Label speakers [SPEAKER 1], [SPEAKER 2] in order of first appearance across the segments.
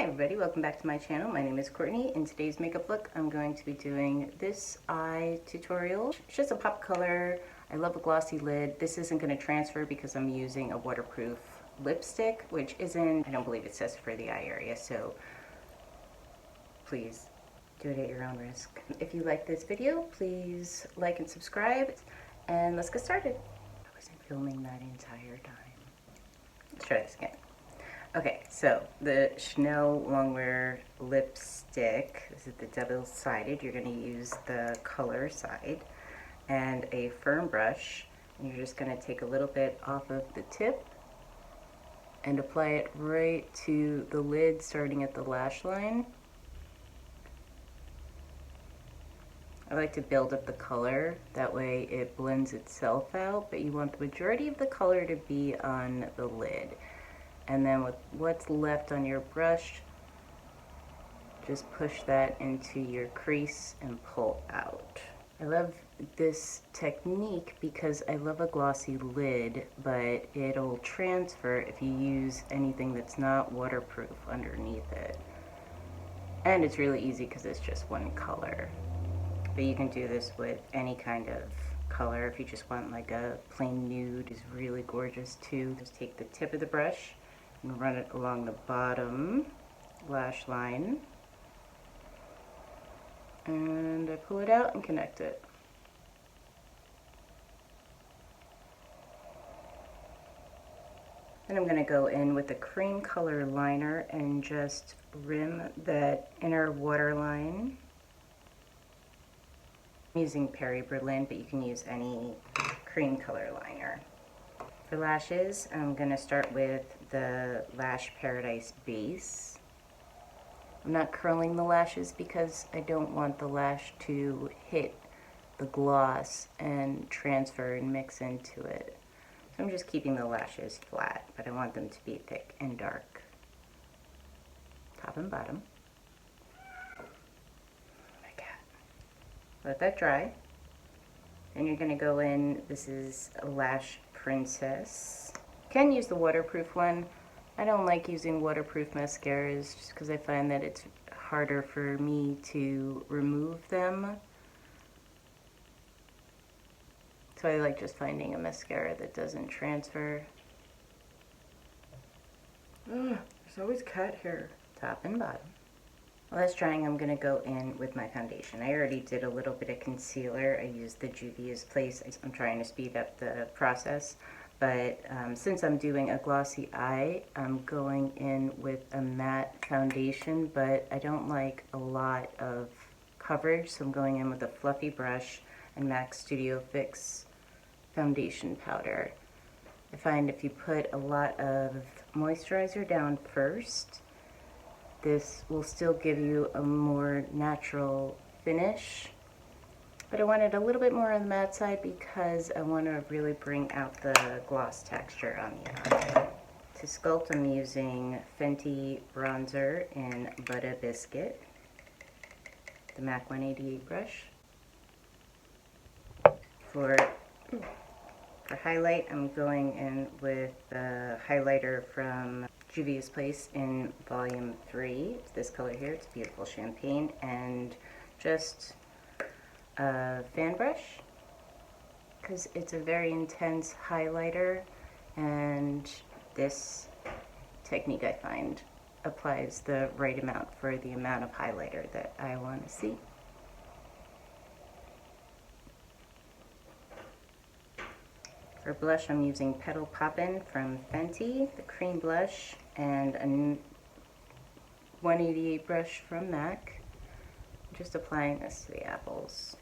[SPEAKER 1] everybody, welcome back to my channel. My name is Courtney. In today's makeup look, I'm going to be doing this eye tutorial. It's just a pop color. I love a glossy lid. This isn't going to transfer because I'm using a waterproof lipstick, which isn't, I don't believe it says for the eye area, so please do it at your own risk. If you like this video, please like and subscribe, and let's get started. I wasn't filming that entire time. Let's try this again. Okay, so the Chanel Longwear lipstick, this is the double-sided. You're going to use the color side and a firm brush. And you're just going to take a little bit off of the tip and apply it right to the lid, starting at the lash line. I like to build up the color, that way it blends itself out, but you want the majority of the color to be on the lid. And then with what's left on your brush, just push that into your crease and pull out. I love this technique because I love a glossy lid, but it'll transfer if you use anything that's not waterproof underneath it. And it's really easy because it's just one color. But you can do this with any kind of color. If you just want like a plain nude, is really gorgeous too. Just take the tip of the brush and run it along the bottom lash line, and I pull it out and connect it. Then I'm going to go in with a cream color liner and just rim that inner waterline. I'm using Perry Berlin, but you can use any cream color liner. For lashes, I'm going to start with the Lash Paradise base. I'm not curling the lashes because I don't want the lash to hit the gloss and transfer and mix into it. So I'm just keeping the lashes flat, but I want them to be thick and dark, top and bottom. My cat. Let that dry. Then you're going to go in, this is a Lash Princess. You can use the waterproof one. I don't like using waterproof mascaras just because I find that it's harder for me to remove them. So I like just finding a mascara that doesn't transfer. Ugh, there's always cat hair. Top and bottom. While that's drying, I'm going to go in with my foundation. I already did a little bit of concealer. I used the Juvia's Place. I'm trying to speed up the process, but since I'm doing a glossy eye, I'm going in with a matte foundation, but I don't like a lot of coverage, so I'm going in with a fluffy brush and MAC Studio Fix foundation powder. I find if you put a lot of moisturizer down first, this will still give you a more natural finish, but I want it a little bit more on the matte side because I want to really bring out the gloss texture on the eye. To sculpt, I'm using Fenty bronzer in Butter Biscuit, the MAC 188 brush. For highlight, I'm going in with the highlighter from Juvia's Place in Volume 3. It's this color here. It's beautiful champagne, and just a fan brush because it's a very intense highlighter, and this technique I find applies the right amount for the amount of highlighter that I want to see. For blush, I'm using Petal Poppin' from Fenty, the cream blush, and a 188 brush from MAC. I'm just applying this to the apples.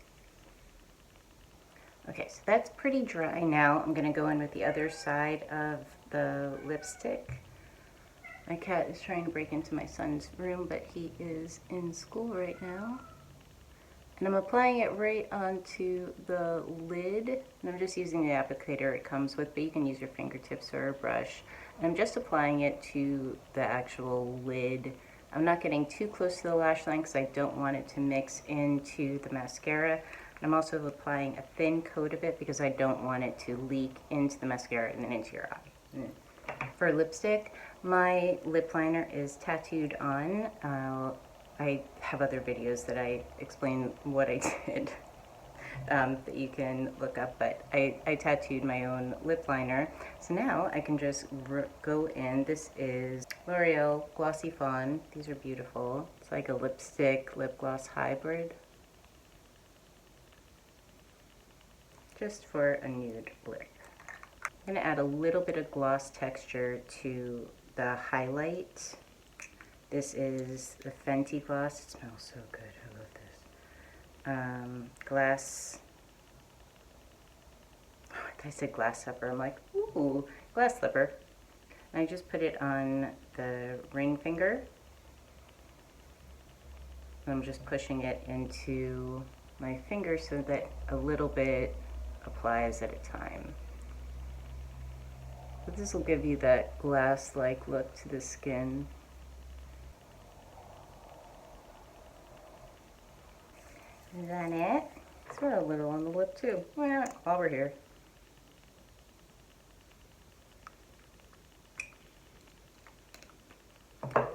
[SPEAKER 1] Okay, so that's pretty dry now. I'm going to go in with the other side of the lipstick. My cat is trying to break into my son's room, but he is in school right now. And I'm applying it right onto the lid, and I'm just using the applicator it comes with, but you can use your fingertips or a brush. And I'm just applying it to the actual lid. I'm not getting too close to the lash line because I don't want it to mix into the mascara. And I'm also applying a thin coat of it because I don't want it to leak into the mascara and then into your eye. For lipstick, my lip liner is tattooed on. I have other videos that I explain what I did that you can look up, but I tattooed my own lip liner. So now I can just go in. This is L'Oreal Glossy Fawn. These are beautiful. It's like a lipstick lip gloss hybrid. Just for a nude lip. I'm going to add a little bit of gloss texture to the highlight. This is the Fenty gloss. It smells so good. I love this. Glass. Oh, I said glass slipper. I'm like, ooh, glass slipper. And I just put it on the ring finger. I'm just pushing it into my finger so that a little bit applies at a time. But this will give you that glass-like look to the skin. Is that it? Sort of a little on the lip too. Well, while we're here. Okay,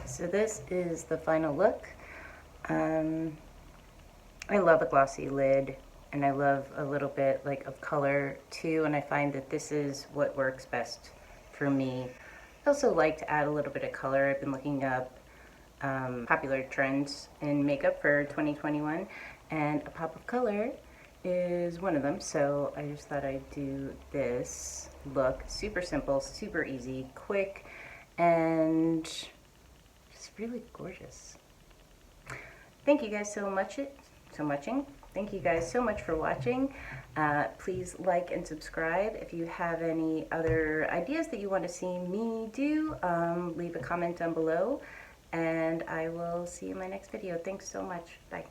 [SPEAKER 1] so this is the final look. I love a glossy lid, and I love a little bit like of color too, and I find that this is what works best for me. I also like to add a little bit of color. I've been looking up popular trends in makeup for 2021, and a pop of color is one of them, so I just thought I'd do this look. Super simple, super easy, quick, and just really gorgeous. Thank you guys so much. Thank you guys so much for watching. Please like and subscribe. If you have any other ideas that you want to see me do, leave a comment down below, and I will see you in my next video. Thanks so much. Bye.